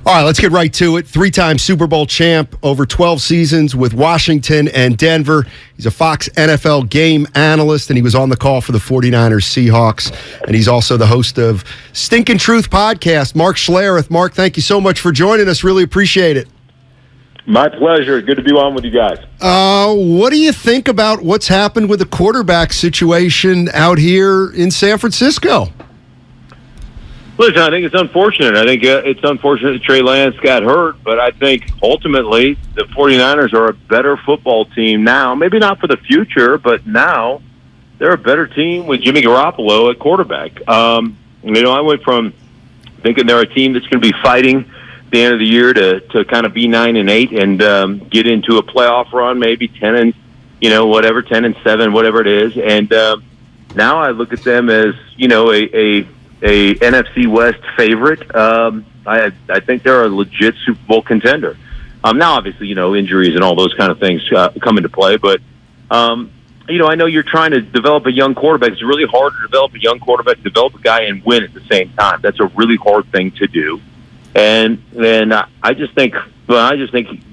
All right, let's get right to it. Three-time Super Bowl champ, over 12 seasons with Washington and Denver. He's a Fox NFL game analyst, and he was on the call for the 49ers Seahawks. And he's also the host of Stinkin' Truth podcast, Mark Schlereth. Mark, thank you so much for joining us. Really appreciate it. My pleasure. Good to be on with you guys. What do you think about what's happened with the quarterback situation out here in San Francisco? Listen, I think it's unfortunate. I think it's unfortunate that Trey Lance got hurt, but I think ultimately the 49ers are a better football team now. Maybe not for the future, but now they're a better team with Jimmy Garoppolo at quarterback. I went from thinking they're a team that's going to be fighting at the end of the year to kind of be 9-8 and get into a playoff run, maybe 10-7, whatever it is. And now I look at them as a NFC West favorite. I think they're a legit Super Bowl contender. Now, obviously, injuries and all those kind of things come into play. But, I know you're trying to develop a young quarterback. It's really hard to develop a young quarterback, develop a guy, and win at the same time. That's a really hard thing to do. And then I just think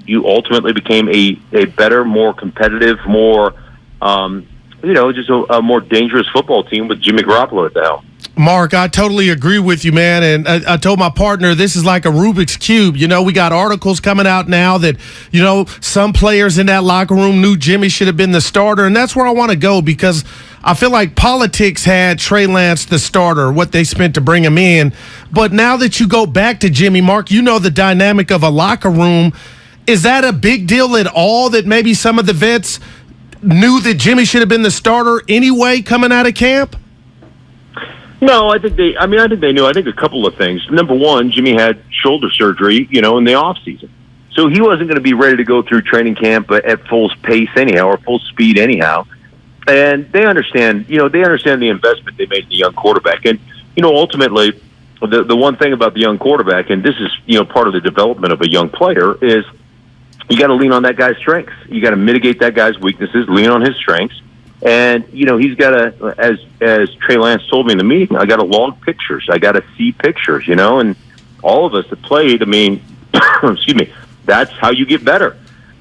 you ultimately became a better, more competitive, more, just a more dangerous football team with Jimmy Garoppolo at the helm. Mark, I totally agree with you, man. And I told my partner this is like a Rubik's Cube. We got articles coming out now that, some players in that locker room knew Jimmy should have been the starter. And that's where I want to go because I feel like politics had Trey Lance the starter, what they spent to bring him in. But now that you go back to Jimmy, Mark, the dynamic of a locker room. Is that a big deal at all that maybe some of the vets knew that Jimmy should have been the starter anyway coming out of camp? No, I think they knew. I think a couple of things. Number one, Jimmy had shoulder surgery, in the off season. So he wasn't going to be ready to go through training camp at full pace anyhow, or full speed anyhow. And they understand the investment they made in the young quarterback. And, ultimately, the one thing about the young quarterback, and this is, part of the development of a young player, is you got to lean on that guy's strengths. You got to mitigate that guy's weaknesses, lean on his strengths. And, he's got to, as Trey Lance told me in the meeting, I got to log pictures. I got to see pictures, and all of us that played, excuse me, that's how you get better.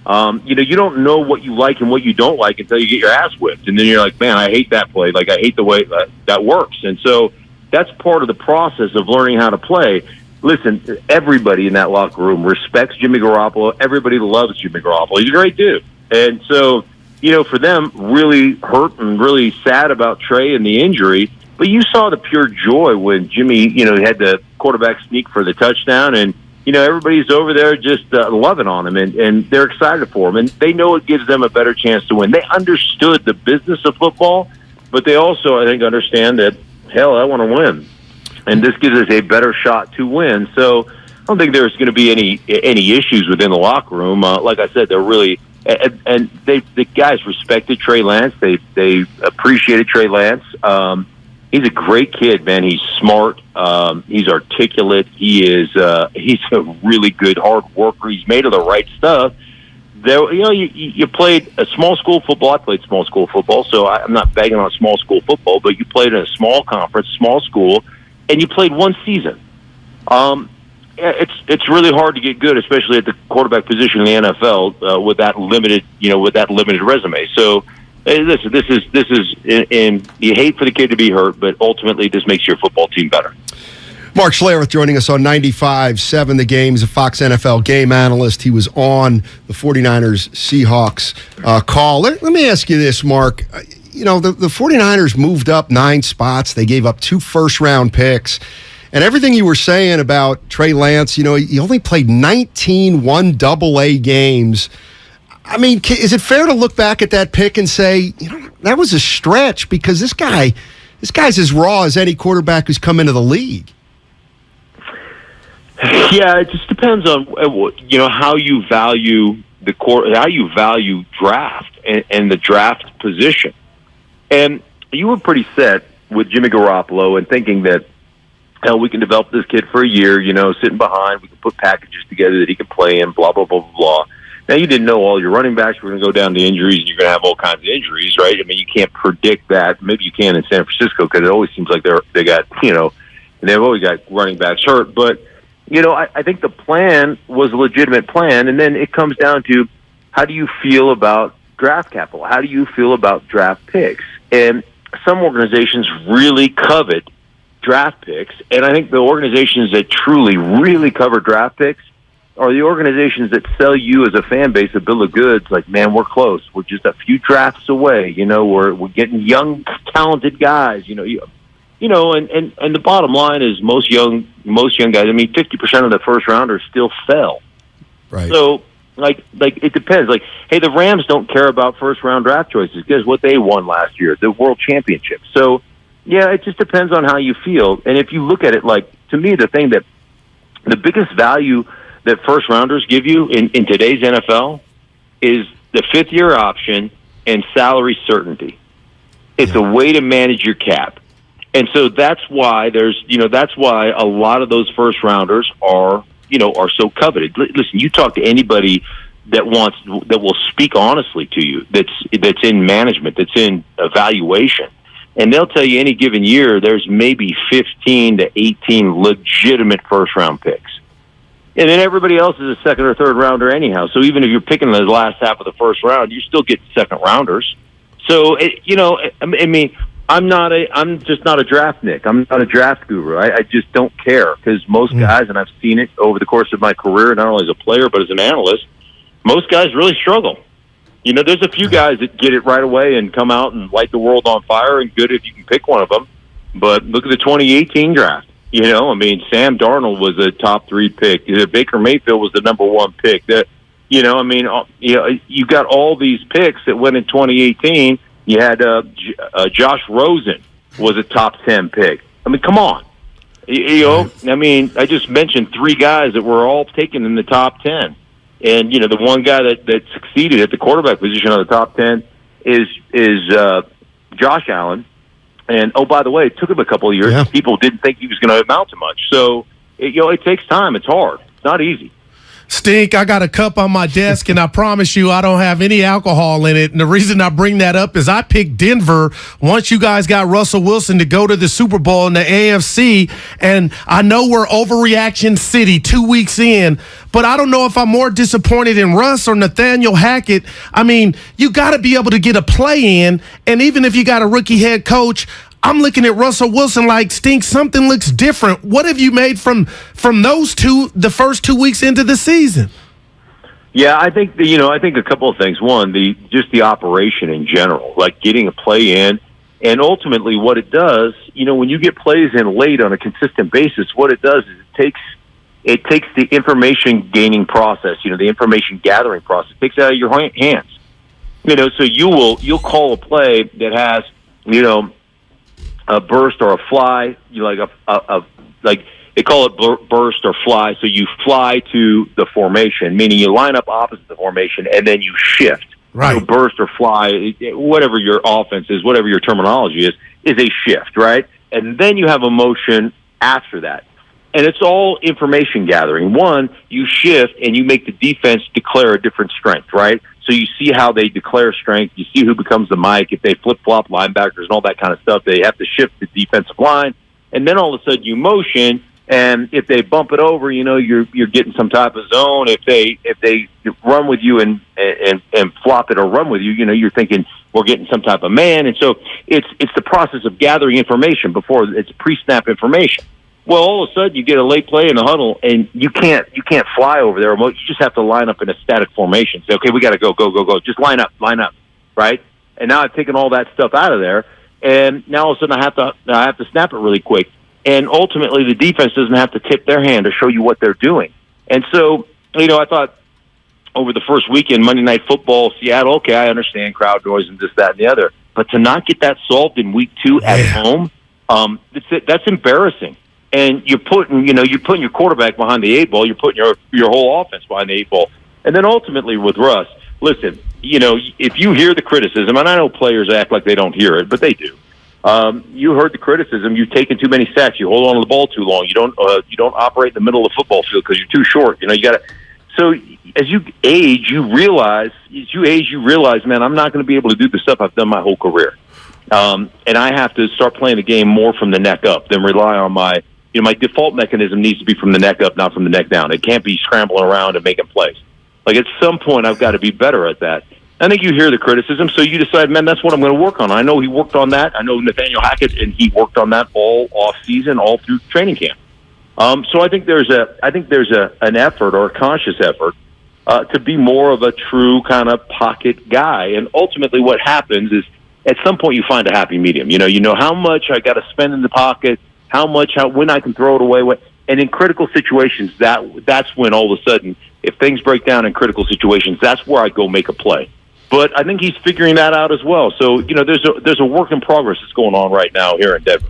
You don't know what you like and what you don't like until you get your ass whipped. And then you're like, man, I hate that play. Like, I hate the way that works. And so that's part of the process of learning how to play. Listen, everybody in that locker room respects Jimmy Garoppolo. Everybody loves Jimmy Garoppolo. He's a great dude. And so, for them, really hurt and really sad about Trey and the injury. But you saw the pure joy when Jimmy, had the quarterback sneak for the touchdown. And, everybody's over there just loving on him. And they're excited for him. And they know it gives them a better chance to win. They understood the business of football. But they also, I think, understand that, hell, I want to win. And this gives us a better shot to win. So I don't think there's going to be any issues within the locker room. Like I said, they're really... And the guys respected Trey Lance. They appreciated Trey Lance. He's a great kid, man. He's smart. He's articulate. He's a really good hard worker. He's made of the right stuff. You played a small school football. I played small school football, so I'm not bagging on small school football. But you played in a small conference, small school, and you played one season. It's really hard to get good, especially at the quarterback position in the NFL with that limited resume. So, listen, this is, and you hate for the kid to be hurt, but ultimately this makes your football team better. Mark Schlereth joining us on 95.7 The Game. He's a Fox NFL game analyst. He was on the 49ers Seahawks call. Let me ask you this, Mark. The 49ers moved up 9 spots. They gave up 2 first-round picks. And everything you were saying about Trey Lance, he only played 19 1AA games. I mean, is it fair to look back at that pick and say, that was a stretch because this guy's as raw as any quarterback who's come into the league? Yeah, it just depends on how you value how you value draft and the draft position. And you were pretty set with Jimmy Garoppolo and thinking that, hell, we can develop this kid for a year, sitting behind. We can put packages together that he can play in, blah, blah, blah, blah, blah. Now, you didn't know all your running backs were going to go down to injuries, and you're going to have all kinds of injuries, right? I mean, you can't predict that. Maybe you can in San Francisco because it always seems like they got, and they've always got running backs hurt. But I think the plan was a legitimate plan, and then it comes down to how do you feel about draft capital? How do you feel about draft picks? And some organizations really covet draft picks, and I think the organizations that truly, really cover draft picks are the organizations that sell you as a fan base a bill of goods. Like, man, we're close. We're just a few drafts away. We're getting young, talented guys. And the bottom line is most young guys. I mean, 50% of the first rounders still fell. Right. So, like it depends. Like, hey, the Rams don't care about first round draft choices because what they won last year, the World Championship. So, yeah, it just depends on how you feel. And if you look at it, like, to me, the biggest value that first rounders give you in today's NFL is the fifth year option and salary certainty. It's a way to manage your cap. And so that's why that's why a lot of those first rounders are so coveted. Listen, you talk to anybody that will speak honestly to you, that's in management, that's in evaluation, and they'll tell you any given year there's maybe 15 to 18 legitimate first round picks. And then everybody else is a second or third rounder anyhow. So even if you're picking the last half of the first round, you still get second rounders. So I'm just not a draft Nick. I'm not a draft guru. I just don't care because most guys, and I've seen it over the course of my career, not only as a player but as an analyst, most guys really struggle. There's a few guys that get it right away and come out and light the world on fire, and good if you can pick one of them. But look at the 2018 draft. Sam Darnold was a top 3 pick. Baker Mayfield was the number 1 pick. You got all these picks that went in 2018. You had Josh Rosen was a top 10 pick. I mean, come on. I just mentioned 3 guys that were all taken in the top 10. And, the one guy that succeeded at the quarterback position on the top 10 is Josh Allen. And, oh, by the way, it took him a couple of years. Yeah. People didn't think he was going to amount to much. So, it takes time. It's hard. It's not easy. Stink, I got a cup on my desk, and I promise you I don't have any alcohol in it. And the reason I bring that up is I picked Denver once you guys got Russell Wilson to go to the Super Bowl in the AFC. And I know we're overreaction city 2 weeks in, but I don't know if I'm more disappointed in Russ or Nathaniel Hackett. I mean, you got to be able to get a play in, and even if you got a rookie head coach, I'm looking at Russell Wilson like, Stink, something looks different. What have you made from those two the first 2 weeks into the season? Yeah, I think a couple of things. One, just the operation in general, like getting a play in, and ultimately what it does, when you get plays in late on a consistent basis, what it does is it takes the information gaining process, the information gathering process, takes it out of your hands. So you'll call a play that has, a burst or a fly, like they call it burst or fly. So you fly to the formation, meaning you line up opposite the formation and then you shift. Right. So burst or fly, whatever your offense is, whatever your terminology is a shift, right? And then you have a motion after that. And it's all information gathering. One, you shift and you make the defense declare a different strength, right? So you see how they declare strength. You see who becomes the mic. If they flip-flop linebackers and all that kind of stuff, they have to shift the defensive line. And then all of a sudden you motion, and if they bump it over, you're getting some type of zone. If they run with you and flop it or run with you, you're thinking we're getting some type of man. And so it's the process of gathering information before it's pre-snap information. Well, all of a sudden you get a late play in the huddle, and you can't fly over there. You just have to line up in a static formation. Say, okay, we got to go. Just line up, right? And now I've taken all that stuff out of there, and now all of a sudden I have to snap it really quick. And ultimately, the defense doesn't have to tip their hand to show you what they're doing. And so, I thought over the first weekend, Monday Night Football, Seattle. Okay, I understand crowd noise and this, that, and the other, but to not get that solved in week 2 at home, that's embarrassing. And you're putting your quarterback behind the 8 ball. You're putting your whole offense behind the 8 ball. And then ultimately with Russ, listen, if you hear the criticism, and I know players act like they don't hear it, but they do. You heard the criticism. You've taken too many sacks. You hold on to the ball too long. You don't operate in the middle of the football field because you're too short. You got to. So as you age, you realize, man, I'm not going to be able to do the stuff I've done my whole career. And I have to start playing the game more from the neck up than rely on my my default mechanism needs to be from the neck up, not from the neck down. It can't be scrambling around and making plays. Like, at some point, I've got to be better at that. I think you hear the criticism, so you decide, man, that's what I'm going to work on. I know he worked on that. I know Nathaniel Hackett, and he worked on that all off season, all through training camp. So I think there's an effort, or a conscious effort, to be more of a true kind of pocket guy. And ultimately, what happens is, at some point, you find a happy medium. You know how much I got to spend in the pocket, when I can throw it away. And in critical situations, that's when all of a sudden, if things break down in critical situations, that's where I go make a play. But I think he's figuring that out as well. So, there's a work in progress that's going on right now here in Denver.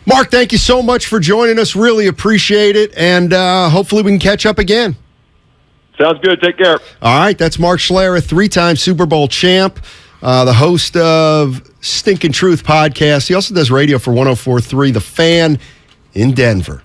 Mark, thank you so much for joining us. Really appreciate it. And hopefully we can catch up again. Sounds good. Take care. All right. That's Mark Schlereth, 3-time Super Bowl champ, the host of Stinkin' Truth podcast. He also does radio for 104.3 The Fan in Denver.